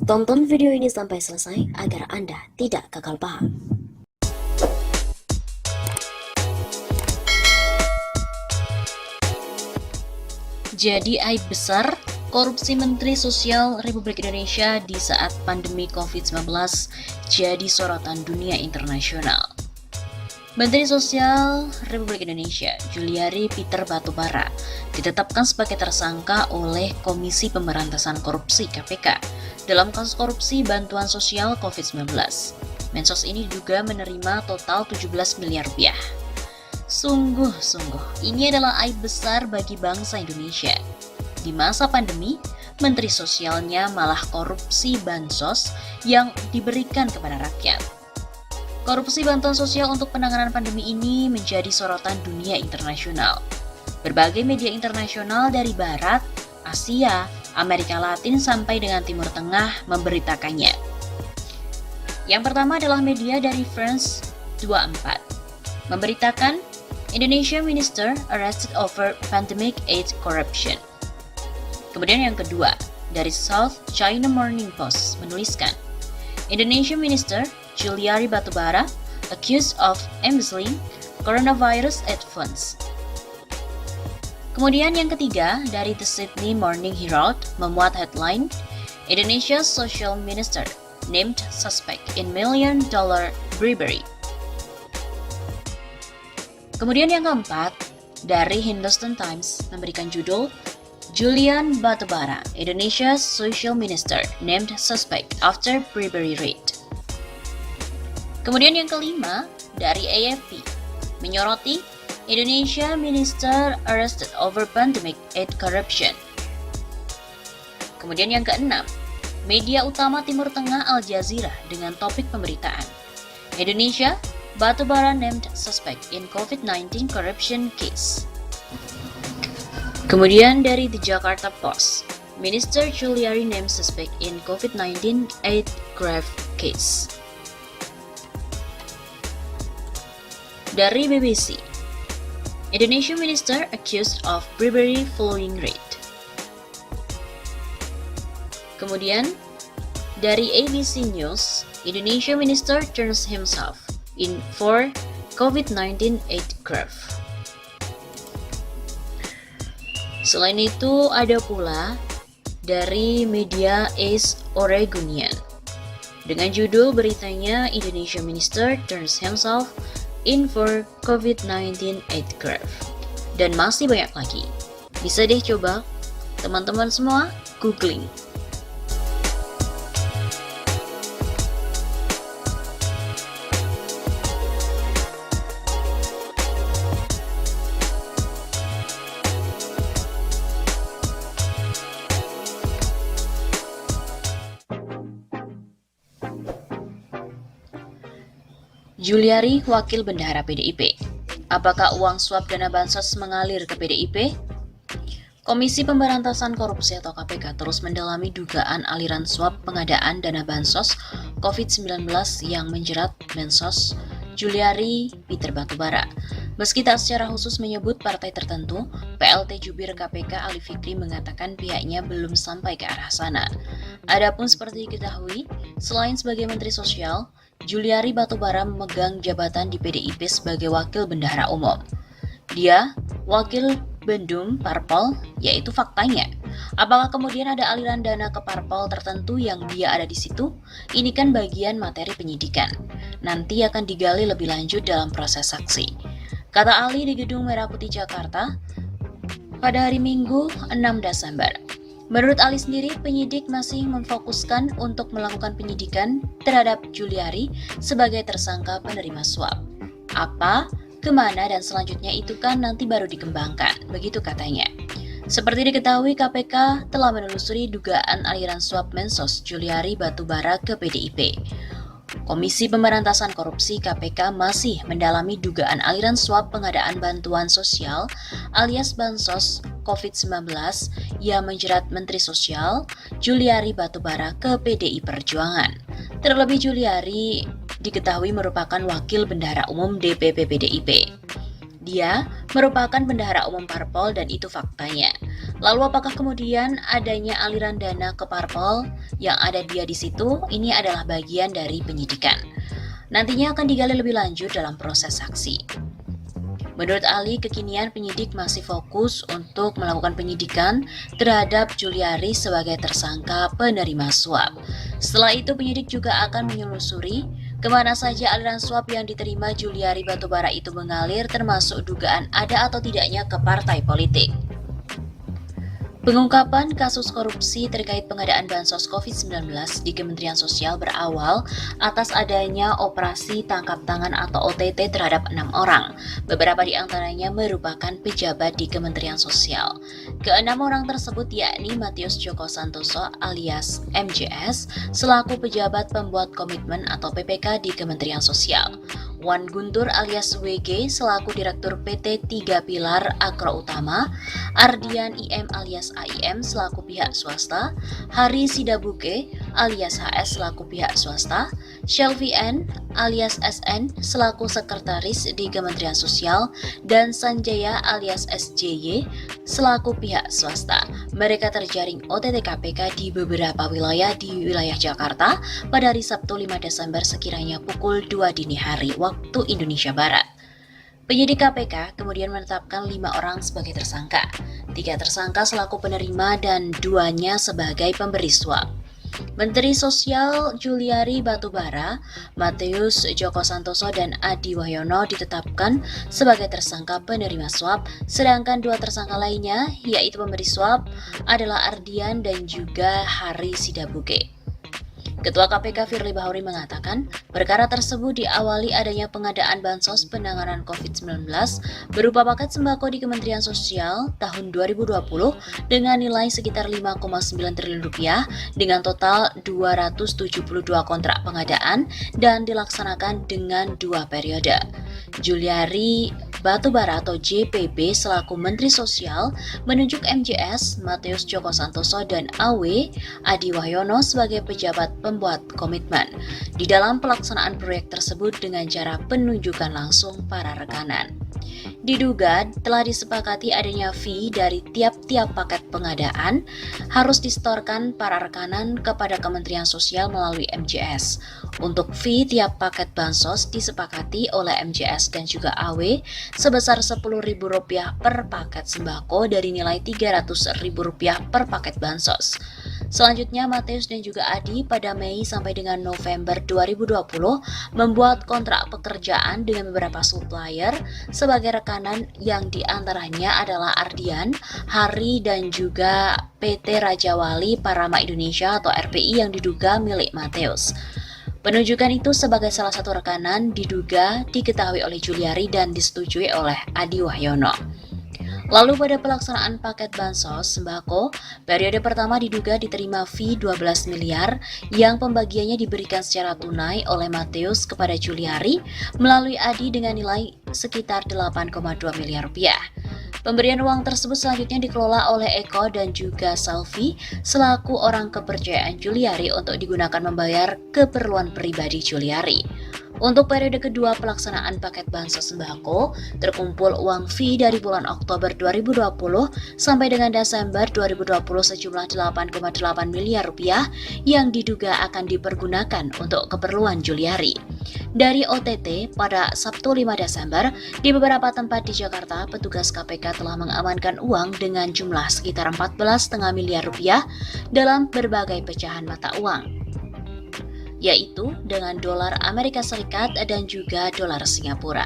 Tonton video ini sampai selesai agar Anda tidak gagal paham. Jadi aib besar korupsi Menteri Sosial Republik Indonesia di saat pandemi COVID-19 jadi sorotan dunia internasional. Menteri Sosial Republik Indonesia, Juliari Peter Batubara, ditetapkan sebagai tersangka oleh Komisi Pemberantasan Korupsi (KPK) dalam kasus korupsi bantuan sosial COVID-19. Mensos ini juga menerima total 17 miliar rupiah. Sungguh-sungguh, ini adalah aib besar bagi bangsa Indonesia. Di masa pandemi, Menteri Sosialnya malah korupsi bansos yang diberikan kepada rakyat. Korupsi bantuan sosial untuk penanganan pandemi ini menjadi sorotan dunia internasional. Berbagai media internasional dari Barat, Asia, Amerika Latin sampai dengan Timur Tengah memberitakannya. Yang pertama adalah media dari France 24, memberitakan Indonesia Minister arrested over pandemic aid corruption. Kemudian yang kedua, dari South China Morning Post menuliskan, Indonesia Minister Juliari Batubara accused of embezzling coronavirus aid funds. Kemudian yang ketiga, dari The Sydney Morning Herald memuat headline, Indonesia's Social Minister named suspect in $1 million bribery. Kemudian yang keempat, dari Hindustan Times memberikan judul Julian Batubara, Indonesia's Social Minister named suspect after bribery raid. Kemudian yang kelima, dari AFP menyoroti Indonesia Minister arrested over pandemic aid corruption. Kemudian yang keenam, media utama Timur Tengah Al Jazeera dengan topik pemberitaan Indonesia Batubara named suspect in COVID-19 corruption case. Kemudian dari The Jakarta Post, Minister Juliari named suspect in COVID-19 aid graft case. Dari BBC, Indonesia Minister accused of bribery following raid. Kemudian dari ABC News, Indonesia Minister turns himself in for COVID-19 aid graft. Selain itu ada pula dari media Ace Oregonian dengan judul beritanya Indonesia Minister turns himself in for COVID-19 aid graft. Dan masih banyak lagi. Bisa deh coba teman-teman semua googling. Juliari, Wakil Bendahara PDIP. Apakah uang suap dana bansos mengalir ke PDIP? Komisi Pemberantasan Korupsi atau KPK terus mendalami dugaan aliran suap pengadaan dana bansos COVID-19 yang menjerat Mensos Juliari Peter Batubara. Meski tak secara khusus menyebut partai tertentu, PLT Jubir KPK Ali Fikri mengatakan pihaknya belum sampai ke arah sana. Adapun seperti diketahui, selain sebagai Menteri Sosial, Juliari Batubara memegang jabatan di PDIP sebagai Wakil Bendahara Umum. Dia Wakil Bendum Parpol, yaitu faktanya. Apakah kemudian ada aliran dana ke parpol tertentu yang dia ada di situ? Ini kan bagian materi penyidikan. Nanti akan digali lebih lanjut dalam proses saksi. Kata Ali di Gedung Merah Putih Jakarta pada hari Minggu 6 Desember. Menurut Ali sendiri, penyidik masih memfokuskan untuk melakukan penyidikan terhadap Juliari sebagai tersangka penerima suap. Apa, kemana, dan selanjutnya itu kan nanti baru dikembangkan, begitu katanya. Seperti diketahui, KPK telah menelusuri dugaan aliran suap Mensos Juliari Batubara ke PDIP. Komisi Pemberantasan Korupsi KPK masih mendalami dugaan aliran suap pengadaan bantuan sosial alias bansos COVID-19 yang menjerat Menteri Sosial Juliari Batubara ke PDI Perjuangan. Terlebih Juliari diketahui merupakan Wakil Bendahara Umum DPP PDIP. Dia merupakan bendahara umum parpol dan itu faktanya. Lalu apakah kemudian adanya aliran dana ke parpol yang ada dia di situ? Ini adalah bagian dari penyidikan. Nantinya akan digali lebih lanjut dalam proses saksi. Menurut Ali, kekinian penyidik masih fokus untuk melakukan penyidikan terhadap Juliari sebagai tersangka penerima suap. Setelah itu, penyidik juga akan menyelusuri kemana saja aliran suap yang diterima Juliari Batubara itu mengalir, termasuk dugaan ada atau tidaknya ke partai politik. Pengungkapan kasus korupsi terkait pengadaan bansos COVID-19 di Kementerian Sosial berawal atas adanya operasi tangkap tangan atau OTT terhadap 6 orang. Beberapa di antaranya merupakan pejabat di Kementerian Sosial. Keenam orang tersebut yakni Matius Joko Santoso alias MJS selaku pejabat pembuat komitmen atau PPK di Kementerian Sosial. Wan Guntur alias WG selaku Direktur PT 3 Pilar Agro Utama, Ardian IM alias AIM selaku pihak swasta, Hari Sidabuke alias HS selaku pihak swasta, Shelvi N alias SN selaku sekretaris di Kementerian Sosial, dan Sanjaya alias SJY selaku pihak swasta. Mereka terjaring OTT KPK di beberapa wilayah di wilayah Jakarta pada hari Sabtu 5 Desember sekiranya pukul 2 dini hari waktu Indonesia Barat. Penyidik KPK kemudian menetapkan 5 orang sebagai tersangka, 3 tersangka selaku penerima dan 2-nya sebagai pemberi suap. Menteri Sosial Juliari Batubara, Matius Joko Santoso, dan Adi Wahyono ditetapkan sebagai tersangka penerima suap, sedangkan 2 tersangka lainnya, yaitu pemberi suap, adalah Ardian dan juga Hari Sidabuke. Ketua KPK Firly Bahuri mengatakan, perkara tersebut diawali adanya pengadaan bansos penanganan COVID-19 berupa paket sembako di Kementerian Sosial tahun 2020 dengan nilai sekitar 5,9 triliun rupiah dengan total 272 kontrak pengadaan dan dilaksanakan dengan 2 periode. Juliari Batubara atau JPB selaku Menteri Sosial menunjuk MJS, Matius Joko Santoso, dan AW Adi Wahyono sebagai pejabat pembuat komitmen di dalam pelaksanaan proyek tersebut dengan cara penunjukan langsung para rekanan. Diduga telah disepakati adanya fee dari tiap-tiap paket pengadaan harus disetorkan para rekanan kepada Kementerian Sosial melalui MJS. Untuk fee tiap paket bansos disepakati oleh MJS dan juga AW sebesar Rp10.000 per paket sembako dari nilai Rp300.000 per paket bansos. Selanjutnya, Matius dan juga Adi pada Mei sampai dengan November 2020 membuat kontrak pekerjaan dengan beberapa supplier sebagai rekanan yang diantaranya adalah Ardian, Hari, dan juga PT Raja Wali Parama Indonesia atau RPI yang diduga milik Matius. Penunjukan itu sebagai salah satu rekanan diduga diketahui oleh Juliari dan disetujui oleh Adi Wahyono. Lalu pada pelaksanaan paket bansos sembako, periode pertama diduga diterima fee 12 miliar yang pembagiannya diberikan secara tunai oleh Matius kepada Juliari melalui Adi dengan nilai sekitar 8,2 miliar rupiah. Pemberian uang tersebut selanjutnya dikelola oleh Eko dan juga Salvi selaku orang kepercayaan Juliari untuk digunakan membayar keperluan pribadi Juliari. Untuk periode kedua pelaksanaan paket bansos sembako, terkumpul uang fee dari bulan Oktober 2020 sampai dengan Desember 2020 sejumlah 8,8 miliar rupiah yang diduga akan dipergunakan untuk keperluan Juliari. Dari OTT pada Sabtu 5 Desember, di beberapa tempat di Jakarta, petugas KPK telah mengamankan uang dengan jumlah sekitar 14,5 miliar rupiah dalam berbagai pecahan mata uang, yaitu dengan dolar Amerika Serikat dan juga dolar Singapura.